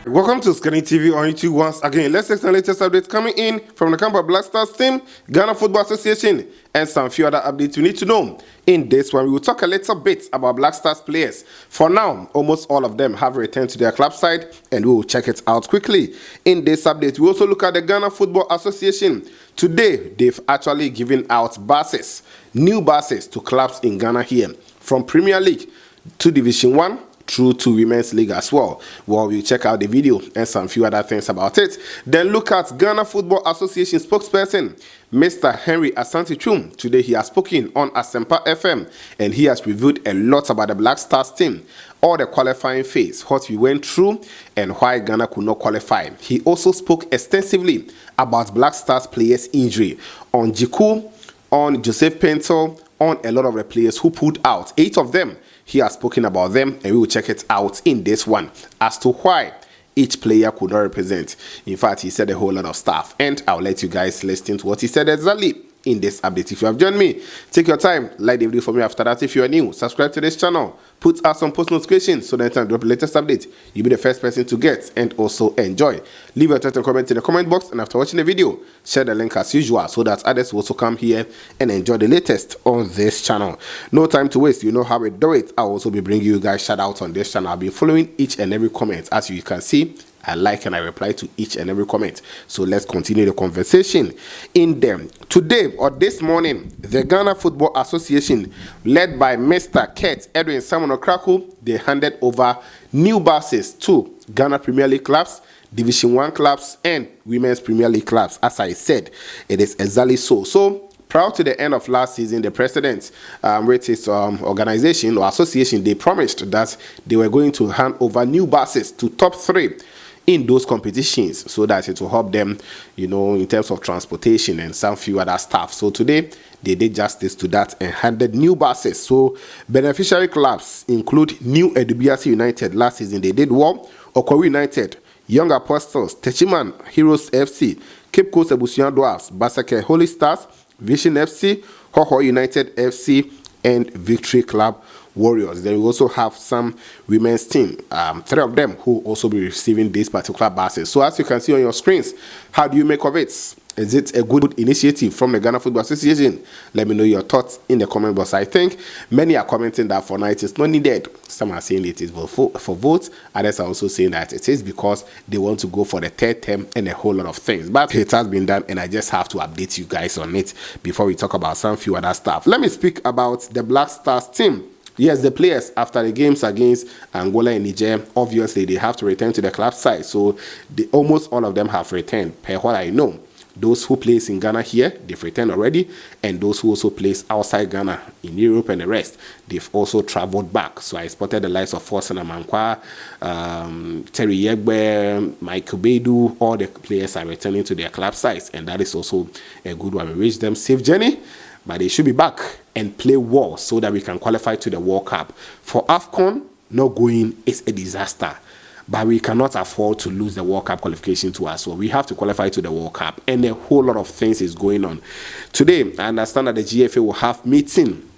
Welcome to OSIKANI TV on YouTube once again. Let's take the latest updates coming in from the camp of Black Stars team, Ghana Football Association, and some few other updates you need to know. In this one, we will talk a little bit about Black Stars players. For now, almost all of them have returned to their club side, and we will check it out quickly. In this update, we also look at the Ghana Football Association. Today, they've actually given out buses, new buses to clubs in Ghana here, from Premier League to Division 1, through to Women's League as well. Well, we'll check out the video and some few other things about it. Then look at Ghana Football Association spokesperson, Mr. Henry Asante-Twum. Today he has spoken on Asempa FM and he has revealed a lot about the Black Stars team, all the qualifying phase, what we went through and why Ghana could not qualify. He also spoke extensively about Black Stars players' injury, on Jiku, on Joseph Pinto, on a lot of the players who pulled out. 8 of them. He has spoken about them and we will check it out in this one as to why each player could not represent. In fact, he said a whole lot of stuff and I'll let you guys listen to what he said exactly in this update. If you have joined me, take your time, like the video for me. After that, if you are new, subscribe to this channel, put us on post notifications so that anytime I drop the latest update, you'll be the first person to get and also enjoy. Leave your title comment in the comment box, and after watching the video, share the link as usual so that others will also come here and enjoy the latest on this channel. No time to waste, you know how we do it. I'll also be bringing you guys shout out on this channel. I'll be following each and every comment. As you can see, I like and I reply to each and every comment. So let's continue the conversation in them. Today or this morning, the Ghana Football Association, led by Mr. Kurt Edwin Simon Okraku, they handed over new buses to Ghana Premier League clubs, Division 1 clubs, and Women's Premier League clubs. As I said, it is exactly so. So, prior to the end of last season, the president with his organization or association, they promised that they were going to hand over new buses to top 3 in those competitions so that it will help them, you know, in terms of transportation and some few other stuff. So today they did justice to that and handed new buses. So beneficiary clubs include New Edubiasi United. Last season they did well. Okori United, Young Apostles, Techiman Heroes FC, Cape Coast Ebusian Dwarfs, Basake Holy Stars, Vision FC, Hoho United FC, and Victory Club Warriors. Then we also have some women's team, 3 of them who also be receiving these particular buses. So as you can see on your screens, how do you make of it? Is it a good initiative from the Ghana Football Association? Let me know your thoughts in the comment box. I think many are commenting that for now it is not needed. Some are saying it is for votes. Others are also saying that it is because they want to go for the 3rd term and a whole lot of things. But it has been done and I just have to update you guys on it before we talk about some few other stuff. Let me speak about the Black Stars team. Yes, the players, after the games against Angola and Niger, obviously they have to return to the club side. So almost all of them have returned, per what I know. Those who plays in Ghana here, they've returned already. And those who also plays outside Ghana, in Europe and the rest, they've also traveled back. So I spotted the likes of Forsen Amankwa, Terry Yegbe, Michael Bedu. All the players are returning to their club sides. And that is also a good one. We wish them safe journey. But they should be back and play well so that we can qualify to the World Cup. For Afcon, not going is a disaster. But we cannot afford to lose the World Cup qualification to us. So we have to qualify to the World Cup. And a whole lot of things is going on. Today, I understand that the GFA will have meeting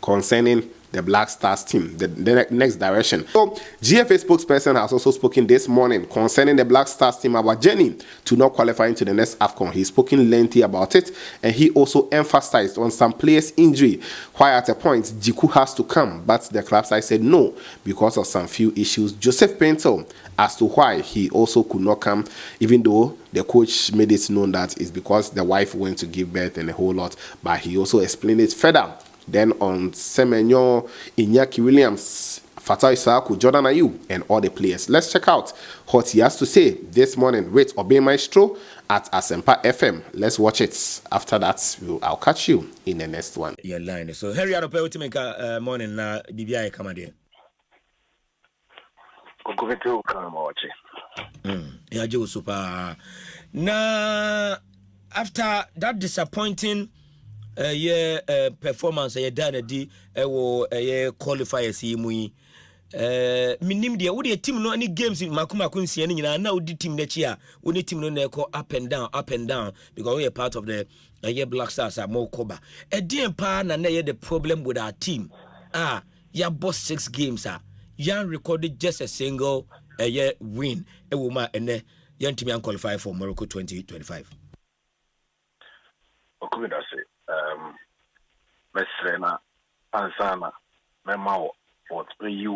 concerning the Black Stars team, the next direction. So, GFA spokesperson has also spoken this morning concerning the Black Stars team about journey to not qualifying to the next Afcon. He's spoken lengthy about it, and he also emphasized on some players' injury. Why at a point Jiku has to come, but the club side said no because of some few issues. Joseph Pinto as to why he also could not come, even though the coach made it known that it's because the wife went to give birth and a whole lot, but he also explained it further. Then on Semenyo, Iñaki Williams, Fatah Isaku, Jordan Ayew, and all the players. Let's check out what he has to say this morning with Obey Maestro at Asempa FM. Let's watch it. After that, I'll catch you in the next one. Your line. So, Harry, I'll pay to make a morning na BBI come again. Yeah, Joe Super. Now, after that disappointing performance done qualifiers minim dia wo de team no any games in makuma kunsia ni na wo di team na chi a wo ni team no na go up and down because we are part of the Black Stars are more cover pa na the problem with our team ya boss 6 games ya recorded just a single win e wo ma ene yantimi qualify for Morocco 2025. Okay, that's it. Mesrena ansana mema what you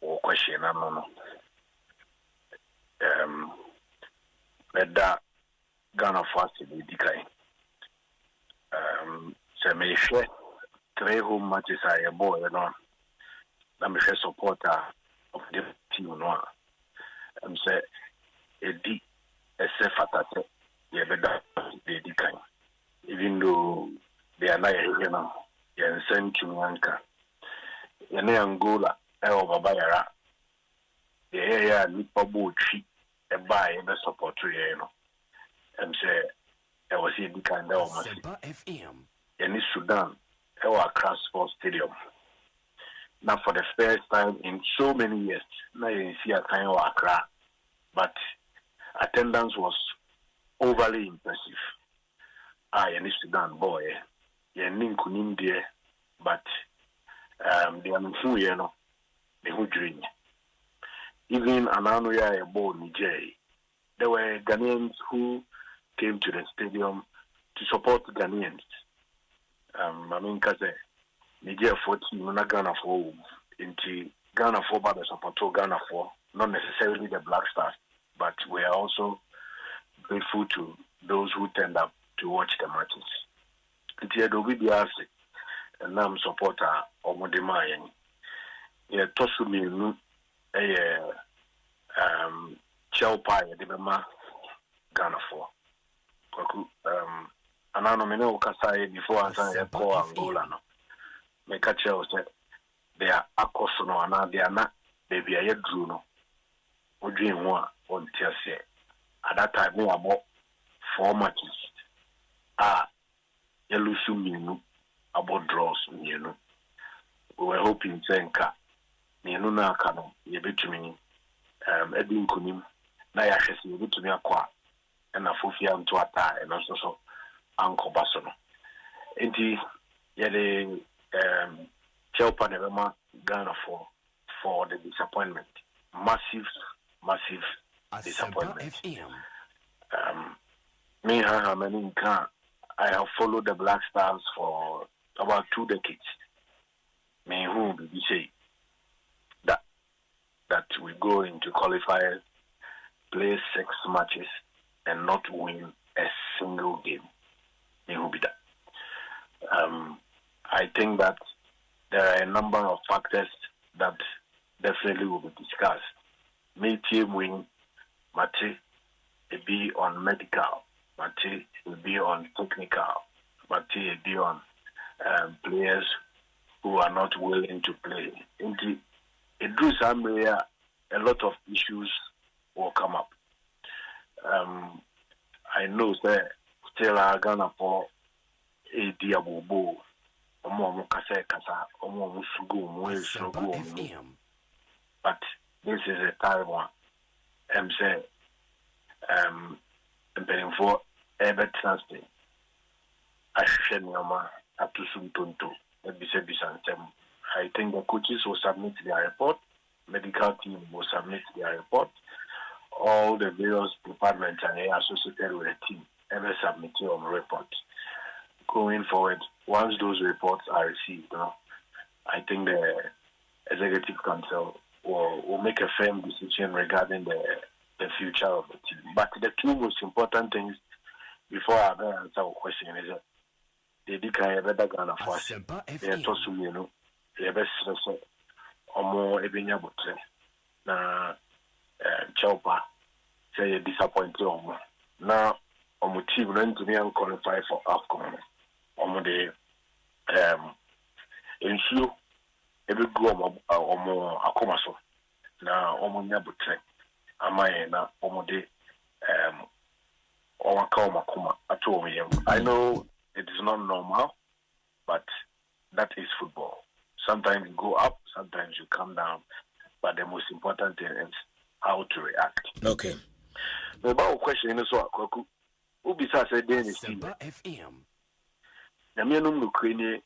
or question no. That Ghana fast in decay. So me share 3 home matches I boy no. Na me supporter of the team no. Say edi ese fatate ye beda de decay. Even though they are not here, they are sent to Lanka. In Angola, El Babayara, the area Nipabu tree, a buy and a support to you. And say, I was in the kind of FM. In Sudan, El Accra Sports Stadium. Now, for the first time in so many years, now you see a kind of Accra, but attendance was overly impressive. I need Sudan boy, yeah, Ninkunim dear, but they are who you know, the who dream. Even Ananoya Bo Niger, there were Ghanaians who came to the stadium to support Ghanaians. I mean, because Niger 14, not Ghana 4, into Ghana 4 by the support Ghana 4, not necessarily the Black Stars, but we are also grateful to those who turned up to watch the matches. It's a Dovidiasi, and I'm supporter of Modemayan. Yeah, Tosumi, Chelpa, the Bema Ghana 4. Anano Kasai before I call Angola. Make a child said they are Akosono and they are not, baby, I drew no. Or dream one on Tiaсе. At that time, we about 4 matches. Yelusu minu about draws minu. We were hoping Zenka minu na kano yebetumi Edwin Kunim na yahesi yebetumi akwa na Fofia Ntwata and also so Uncle Basono. Enti yele Chelpa Nevema Ghana for the disappointment. Massive disappointment. Me I have followed the Black Stars for about 2 decades. Me who will say that we go into qualifiers, play 6 matches, and not win a single game. Me who be that. I think that there are a number of factors that definitely will be discussed. Me team win, Mate, it be on medical. Mate will be on technical. Mate will be on players who are not willing to play. It drew somewhere a lot of issues will come up. I know that still Ghana for a diabobo. But this is a time one. I'm saying, I'm paying for Ebert Transday. I should know up to soon to I think the coaches will submit their report, medical team will submit their report, all the various departments and associated with the team ever submit your report. Going forward, once those reports are received, I think the executive council will make a firm decision regarding the future of the team. But the 2 most important things before I answer your question is that they declare better Ghana for us. They are tossing the best or more Ebenya Butre. Na Chaupa say disappointed. Now, on team run to me and qualify for Afcon. On the ensure every go or more Akomaso. Now, Omonia Butre. Amayena Omode Omakoma at home. I know it is not normal, but that is football. Sometimes you go up, sometimes you come down, but the most important thing is how to react. Okay. The about question is what Koku Ubisa said then is FM. The Menum Ukraine,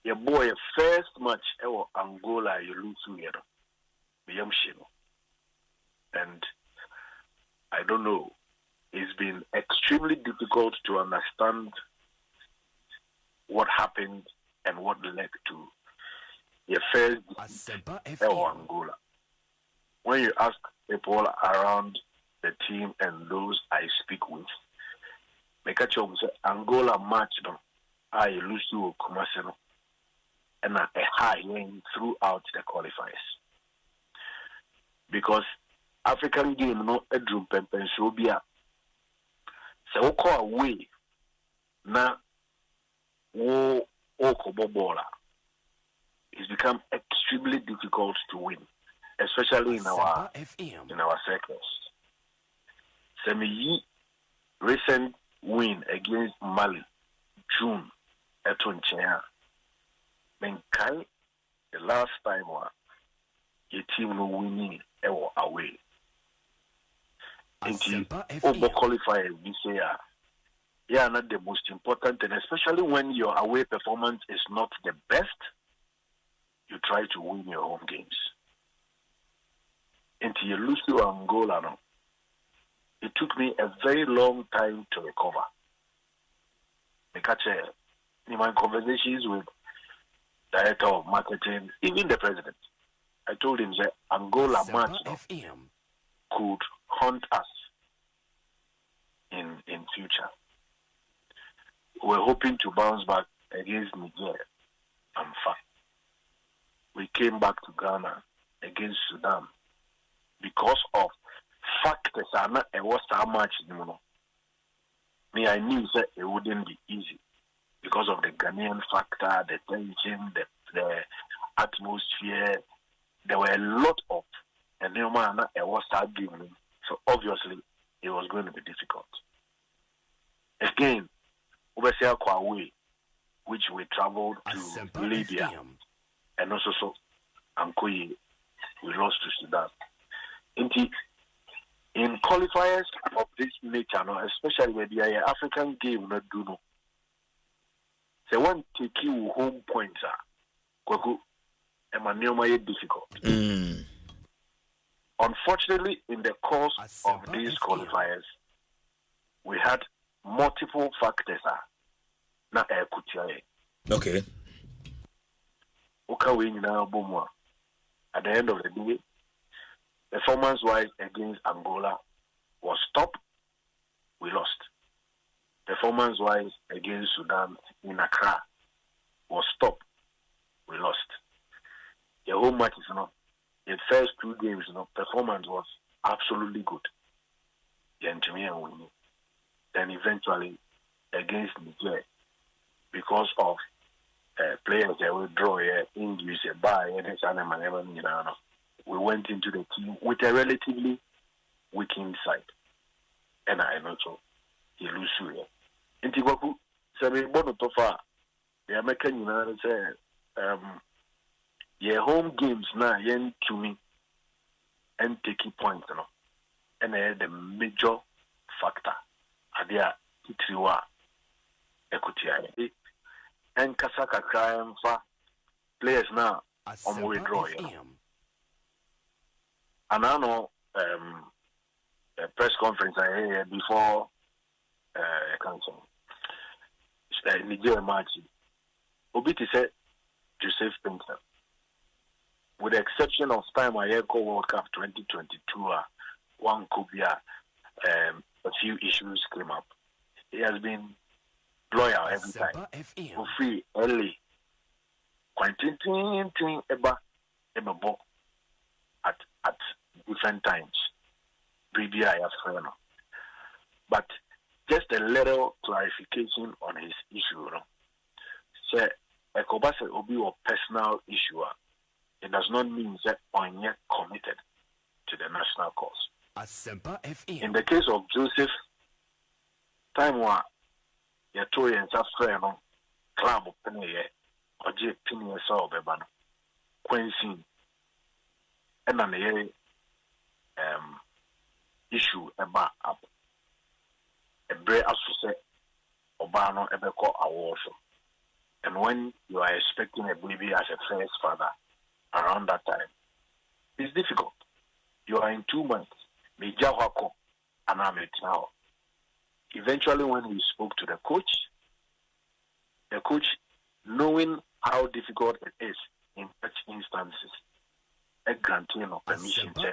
your boy first match ever Angola you lose together. Beyam Shino. And I don't know, it's been extremely difficult to understand what happened and what led to the first Angola. When you ask people around the team and those I speak with, make a choice. Angola match no, I lose to Kumasi and a high win throughout the qualifiers because African game no a drum pempensobia. So we call away na wo okobobola. It's become extremely difficult to win, especially in our circles. Semi recent win against Mali, June at Tunchea. Menkai, the last time your team no winning away. Over qualifier this year, yeah, not the most important, and especially when your away performance is not the best, you try to win your home games. Until you lose to Angola, no, it took me a very long time to recover. Because in my conversations with director of marketing, even the president, I told him that Angola match could haunt us in future. We're hoping to bounce back against Niger and fact. We came back to Ghana against Sudan because of factors and it was so much. Me, I knew that it wouldn't be easy because of the Ghanaian factor, the tension, the atmosphere. There were a lot of, and it was start giving. So obviously, it was going to be difficult. Again, overseas away, which we traveled to Libya, and also so Ankoye, we lost to Sudan. In qualifiers of this nature, no, especially when the African game not do no. So one take you home points are difficult. Unfortunately, in the course of these qualifiers, we had multiple factors. Okay. At the end of the day, performance-wise against Angola was top. We lost. Performance-wise against Sudan in Accra was top. We lost. The whole match is the first two games, performance was absolutely good. Then eventually against Niger, because of players that will draw injuries, we went into the team with a relatively weak inside. And I know so he lose here. In Tibaku, Sabi Bono Tofa, the American United say, your home games now, yen to me, and taking points, and the major factor. Adia Titriwa Ekutia. And Kasaka crime for players now on withdraw. And I know a press conference I had before council. Nigeria match. Obiti said Joseph Pinker. With the exception of time I had World Cup 2022, one could be a few issues came up. He has been loyal every time. For free, early. Quantin eba at different times. But just a little clarification on his issue. So, Ekobase will be a personal issue. It does not mean that I'm yet committed to the national cause. In the case of Joseph, time one, your toy and friend, club of penny, or J. Penny saw Bebano, Quincy, and an issue about up. A break as to say, Obano ever call a warship. And when you are expecting a baby as a first father around that time, it's difficult. you are in 2 months. Mijawako Anametinao. Eventually, when we spoke to the coach, knowing how difficult it is in such instances, a granting of permission to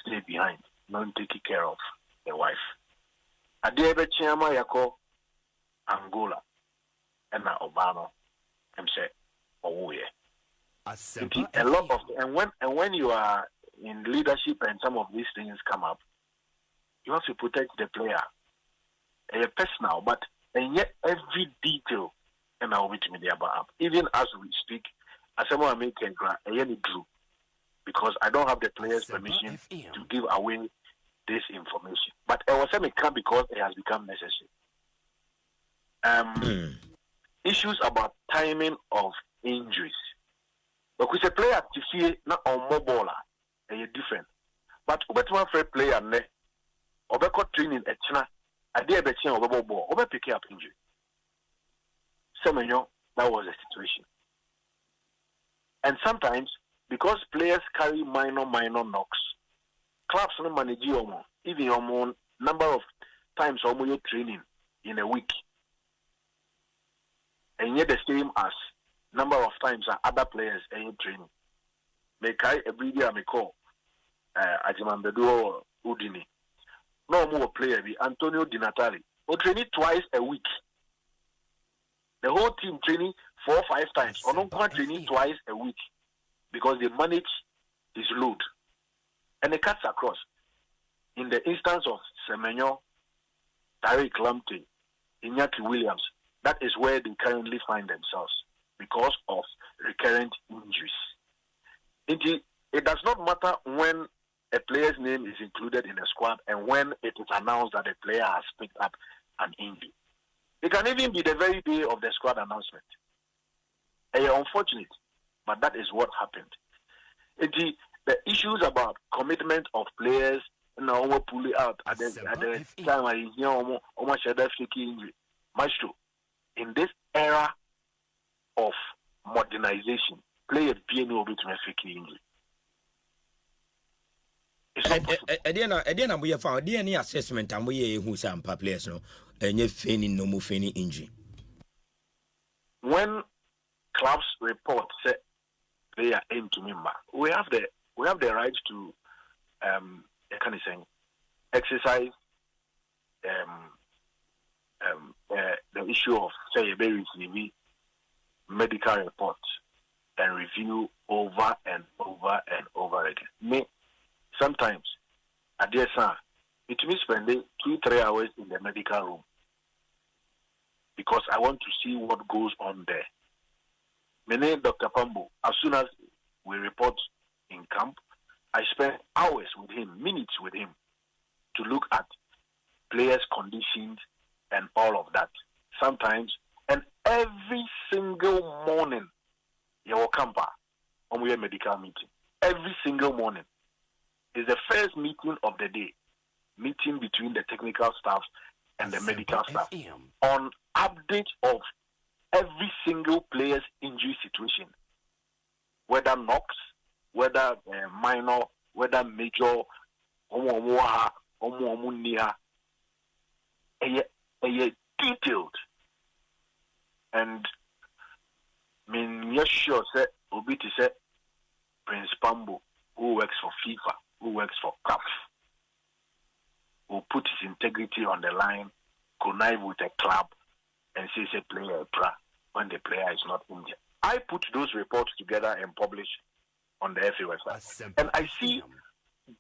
stay behind, not taking care of the wife. Adebe Chiama Yako Angola and Obama, I'm saying, oh yeah. A lot of and when you are in leadership and some of these things come up, you have to protect the player. A personal, but and yet every detail and I'll be to me about even as we speak, as someone make a yearly drew because I don't have the player's permission to give away this information. But I was saying it can because it has become necessary. Issues about timing of injuries. Because a player to see not on mobile, are different. But Obetima fair player ne Obeko training at China, I dare bet you Obe pick up injury. Semenyo, that was the situation. And sometimes because players carry minor knocks, clubs no manage you even your number of times your training in a week. And yet the same as number of times that other players are in training. Make I every day I call Ajimambedu Udini. No more player be Antonio Di Natale. Or training twice a week. The whole team training 4 or 5 times. Or not training twice a week. Because they manage his load. And it cuts across. In the instance of Semenyo, Tariq Lamptey, Iñaki Williams, that is where they currently find themselves because of recurrent injuries. It does not matter when a player's name is included in the squad and when it is announced that the player has picked up an injury. It can even be the very day of the squad announcement. Unfortunate, but that is what happened. The issues about commitment of players, pull it out at the time I hear almost injury. Maestro, in this era of modernization, players being able to make injury. Again, we have found DNA assessment and we who some players no and you're feigning no more feigning injury. When clubs report say they are aimed to member, we have the right to exercise the issue of say a very medical reports and review over and over and over again. Sometimes, at dear sir, it means spending 2-3 hours in the medical room because I want to see what goes on there. My name Dr. Pambo. As soon as we report in camp, I spend hours with him, minutes with him, to look at players' conditions and all of that. Sometimes, and every single morning, your camper on your medical meeting. Every single morning is the first meeting of the day, meeting between the technical staff and the medical staff on update of every single player's injury situation, whether knocks, whether minor, whether major, detailed. And yes, sure, say Obiti say Prince Pambo, who works for FIFA, who works for CAF, who put his integrity on the line, connive with a club, and says a player when the player is not injured. I put those reports together and publish on the FA website. And I see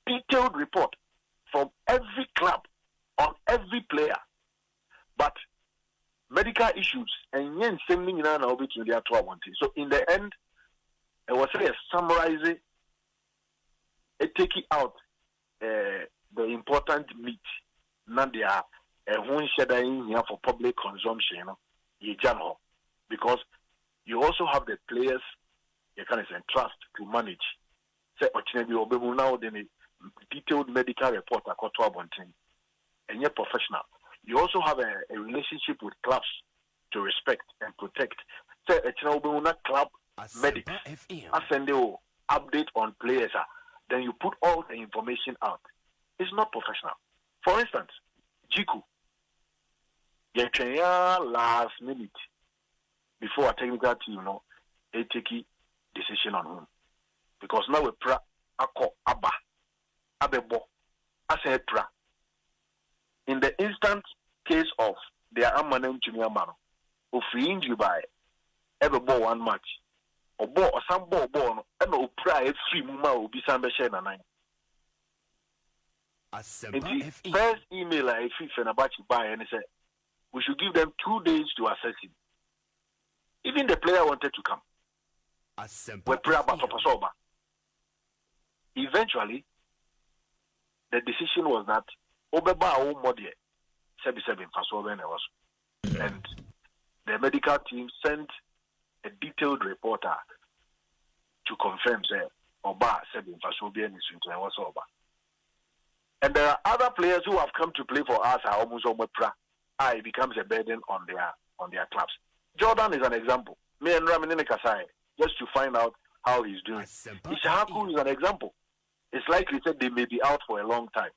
detailed report from every club on every player. But medical issues and yen sending in an orbit to their 12. So in the end, I was summarizing taking out the important meat, not their one shadow in here for public consumption, because you also have the players you can trust to manage. Say, now the detailed medical report and you're professional. You also have a relationship with clubs to respect and protect. Say, club medics. I send you update on players. then you put all the information out. It's not professional. For instance, Jiku, last minute before a technical team, they take a decision on him. Because now we pra abebo pra. In the instant case of their Amanem Junior Man, who free injury by ever ball one match, or ball or some ball, and no pry free muma will be some beshena nine. In the first email I feel about you buy and he said we should give them 2 days to assess him. Even the player wanted to come. We pray about Soba. Eventually, the decision was that Obeba o Modie 77 and the medical team sent a detailed reporter to confirm say Oba 7 was Oba. And there are other players who have come to play for us are almost it becomes a burden on their clubs. Jordan is an example. Me and Ramin Kasai, just to find out how he's doing. Ishaku is an example. It's likely that they may be out for a long time.